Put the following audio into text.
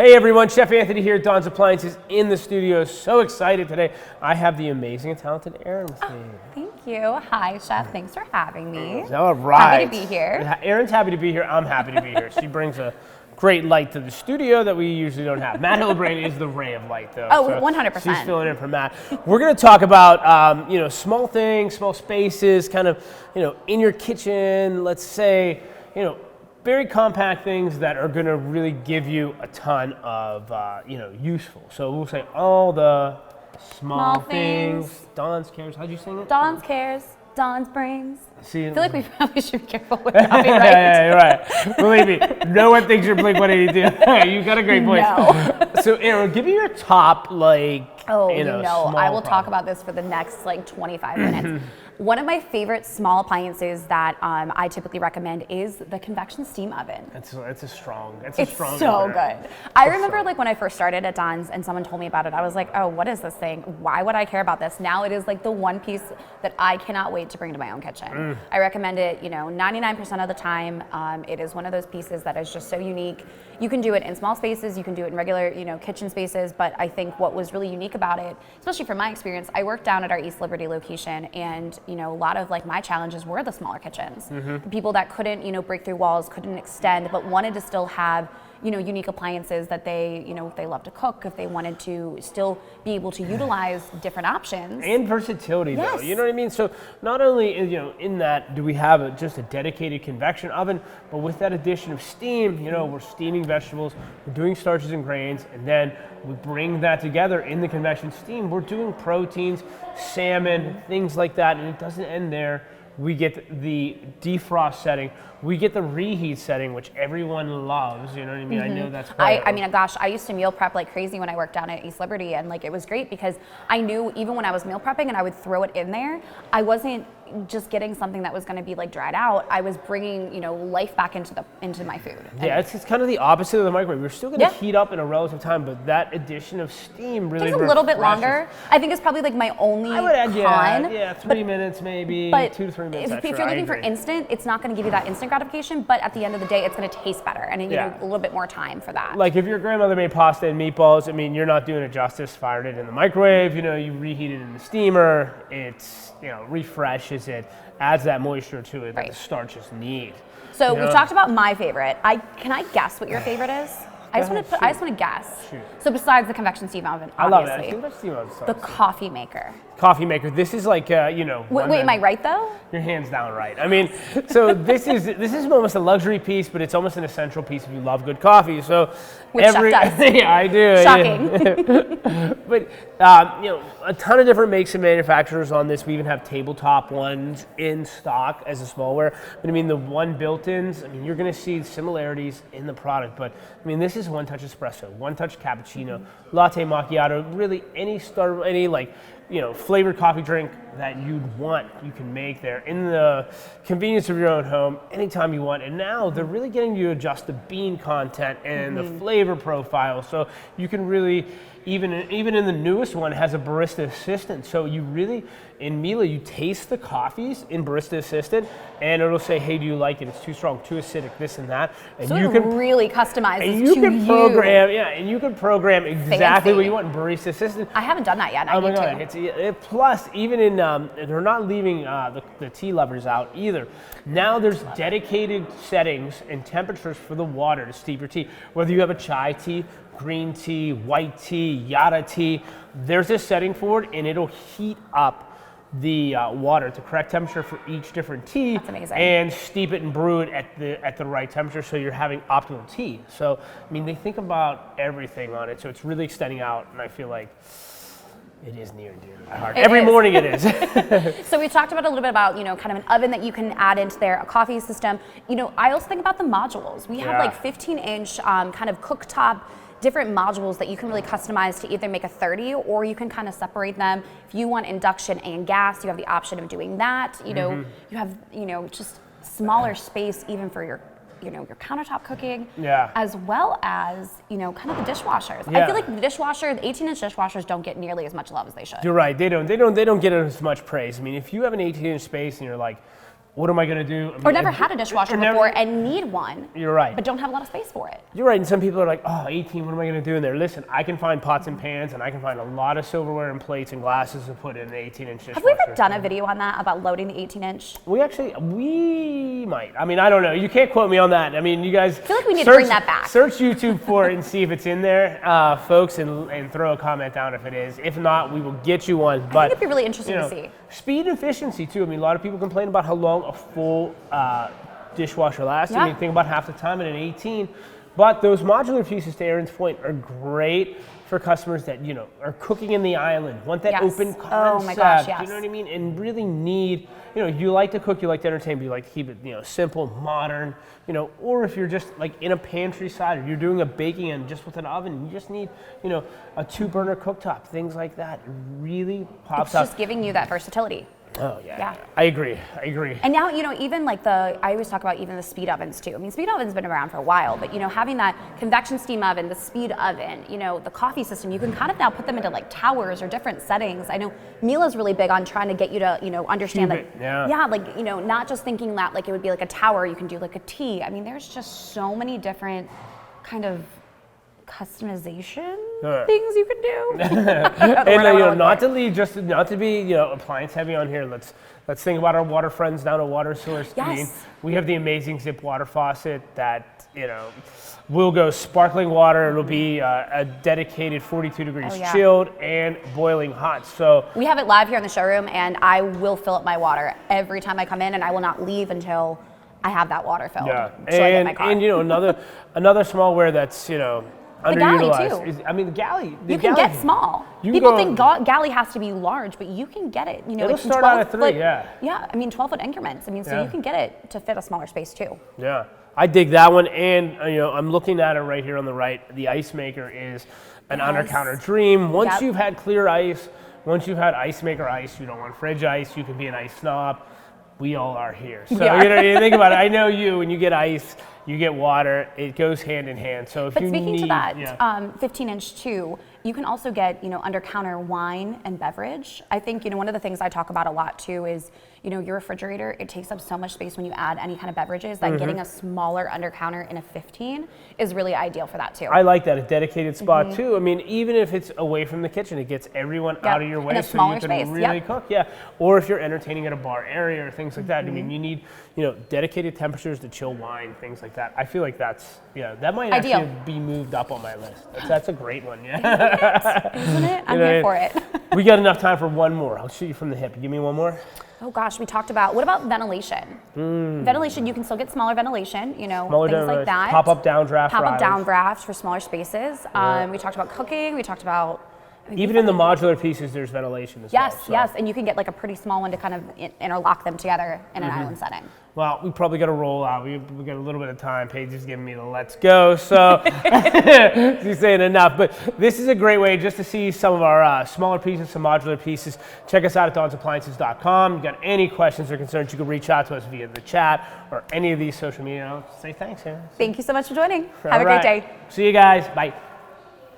Hey everyone, Chef Anthony here, Don's Appliances in the studio. So excited today. I have the amazing and talented Erin with me. Thank you. Hi, Chef. Thanks for having me. All right. Happy to be here. Erin's happy to be here. I'm happy to be here. She brings a great light to the studio that we usually don't have. Matt Hillebrand is the ray of light, though. Oh, so 100%. She's filling in for Matt. We're going to talk about small things, small spaces, kind of in your kitchen. Let's say very compact things that are going to really give you a ton of useful. So we'll say all the small things. Don's cares. How'd you sing it? Don's cares. Don's brings. See, I feel like we probably should be careful with copyright. yeah, you're right. Believe me, no one thinks you're Blink-182. You got a great voice. No. So, Erin, give me your top, I will talk about this for the next 25 minutes. One of my favorite small appliances that I typically recommend is the convection steam oven. It's strong. It's so good. I remember when I first started at Don's and someone told me about it, I was like, oh, what is this thing? Why would I care about this? Now it is the one piece that I cannot wait to bring to my own kitchen. I recommend it, 99% of the time. It is one of those pieces that is just so unique. You can do it in small spaces, you can do it in regular, kitchen spaces, but I think what was really unique about it, especially from my experience, I worked down at our East Liberty location, and a lot of my challenges were the smaller kitchens. The people that couldn't, break through walls, couldn't extend, but wanted to still have unique appliances that they, if they love to cook, if they wanted to still be able to utilize different options. And versatility, yes. though. You know what I mean? So not only, in that do we have just a dedicated convection oven, but with that addition of steam, we're steaming vegetables, we're doing starches and grains, and then we bring that together in the convection steam. We're doing proteins, salmon, things like that, and it doesn't end there. We get the defrost setting. We get the reheat setting, which everyone loves. You know what I mean? I know that's great. I mean, gosh, I used to meal prep like crazy when I worked down at East Liberty, and it was great because I knew even when I was meal prepping and I would throw it in there, I wasn't just getting something that was going to be dried out. I was bringing life back into my food. Yeah, it's kind of the opposite of the microwave. We're still going to heat up in a relative time, but that addition of steam really takes a little bit longer. I think it's probably my only I would add, con. 3 minutes maybe, but 2 to 3 minutes. If you're looking for instant, it's not going to give you that instant gratification. But at the end of the day, it's going to taste better, and you need a little bit more time for that. Like if your grandmother made pasta and meatballs, I mean, you're not doing it justice. Fired it in the microwave, you reheat it in the steamer. It's refreshes it, adds that moisture to it that the starches need. So we've talked about my favorite. Can I guess what your favorite is? I just want to guess. Shoot. So besides the convection steam oven, I love obviously, it. I think that's steam oven. the coffee maker. Coffee maker. This is Wait, am I right though? Your hands down right. I mean, so this is almost a luxury piece, but it's almost an essential piece if you love good coffee. So Which Chef does. Yeah, I do. Shocking. But a ton of different makes and manufacturers on this. We even have tabletop ones in stock as a smallware. But I mean, the one built-ins. I mean, you're going to see similarities in the product. But I mean, this is one touch espresso, one touch cappuccino, latte macchiato. Really, any flavored coffee drink that you'd want, you can make there in the convenience of your own home anytime you want. And now they're really getting you to adjust the bean content and the flavor profile. So you can really, even in the newest one, has a barista assistant. So you really, in Miele, you taste the coffees in barista assistant, and it'll say, hey, do you like it? It's too strong, too acidic, this and that. And so you can really customize and you can program, and you can program exactly what you want in barista assistant. I haven't done that yet. Oh my God! Plus, even in they're not leaving the tea lovers out either. Now there's dedicated settings and temperatures for the water to steep your tea. Whether you have a chai tea, green tea, white tea, yada tea, there's a setting for it, and it'll heat up the water at the correct temperature for each different tea. That's amazing. And steep it and brew it at the right temperature, so you're having optimal tea. So I mean, they think about everything on it, so it's really extending out, and I feel like it is near and dear to my heart. Every morning it is. So we talked about a little bit about, kind of an oven that you can add into there, a coffee system. I also think about the modules. We have 15-inch kind of cooktop, different modules that you can really customize to either make a 30, or you can kind of separate them. If you want induction and gas, you have the option of doing that. You have, just smaller space even for your your countertop cooking, as well as, kind of the dishwashers. I feel like the 18-inch dishwashers don't get nearly as much love as they should. You're right. They don't get as much praise. I mean, if you have an 18-inch space and you're like, what am I going to do? I mean, Or never had a dishwasher before and need one. You're right. But don't have a lot of space for it. You're right, and some people are like, oh, 18, what am I going to do in there? Listen, I can find pots and pans, and I can find a lot of silverware and plates and glasses to put in an 18-inch dishwasher. Have we ever done a video on that, about loading the 18-inch? We might. I mean, I don't know. You can't quote me on that. I mean, you guys. I feel like we need to bring that back. Search YouTube for it and see if it's in there, folks, and throw a comment down if it is. If not, we will get you one. But I think it'd be really interesting to see. Speed and efficiency, too. I mean, a lot of people complain about how long a full dishwasher lasts. Yeah. I mean, think about half the time in an 18. But those modular pieces, to Erin's point, are great for customers that, are cooking in the island, want that open concept. Oh my gosh, yes. You know what I mean? And really need, you like to cook, you like to entertain, but you like to keep it, simple, modern, or if you're just like in a pantry side, or you're doing a baking and just with an oven, you just need, a 2-burner cooktop, things like that. It really pops up. It's just giving you that versatility. Oh, yeah. I agree. And now, even like I always talk about even the speed ovens too. I mean, speed ovens been around for a while, but having that convection steam oven, the speed oven, the coffee system, you can kind of now put them into like towers or different settings. I know Mila's really big on trying to get you to, understand that. Yeah, like, not just thinking that like it would be like a tower, you can do like a tea. I mean, there's just so many different kind of customization things you can do. And not to be appliance heavy on here. Let's think about our water friends down at Water Source. Yes. I mean, we have the amazing Zip water faucet that will go sparkling water. It'll be a dedicated 42 degrees chilled and boiling hot. So we have it live here in the showroom, and I will fill up my water every time I come in, and I will not leave until I have that water filled. Yeah, so I get my car. and another smallware that's underutilized. The galley too. I mean, the galley. You can get small. People think galley has to be large, but you can get it. It'll start out at 3. Yeah, I mean 12-foot increments. I mean, so you can get it to fit a smaller space too. Yeah, I dig that one, and I'm looking at it right here on the right. The ice maker is an under-counter dream. Once you've had clear ice, once you've had ice maker ice, you don't want fridge ice. You can be an ice snob. We all are here. So you think about it. I know you. When you get ice, you get water. It goes hand in hand. So if but you speaking need, to that, 15-inch too, you can also get under-counter wine and beverage. I think one of the things I talk about a lot too is your refrigerator. It takes up so much space when you add any kind of beverages that getting a smaller under-counter in a 15 is really ideal for that too. I like that, a dedicated spot too. I mean, even if it's away from the kitchen, it gets everyone out of your way, in a so smaller you can space. really cook. Yeah, or if you're entertaining at a bar area or things like that. I mean, you need dedicated temperatures to chill wine, things like that. I feel like that's that might ideal. Actually be moved up on my list. That's a great one. Yeah, isn't it? I'm here for it. We got enough time for one more. I'll shoot you from the hip. Give me one more. Oh gosh, we talked about, what about ventilation? Ventilation, you can still get smaller ventilation, smaller things like that. Pop-up downdraft. Pop-up downdraft for smaller spaces. We talked about cooking, we talked about... Even in the modular pieces, there's ventilation as well. Yes, and you can get like a pretty small one to kind of interlock them together in an island setting. Well, we probably got to roll out. We got a little bit of time. Paige is giving me the let's go, so she's saying enough. But this is a great way just to see some of our smaller pieces, some modular pieces. Check us out at donsappliances.com. You got any questions or concerns, you can reach out to us via the chat or any of these social media. I'll say thanks, Erin. Thank you so much for joining. Have a great day. See you guys. Bye.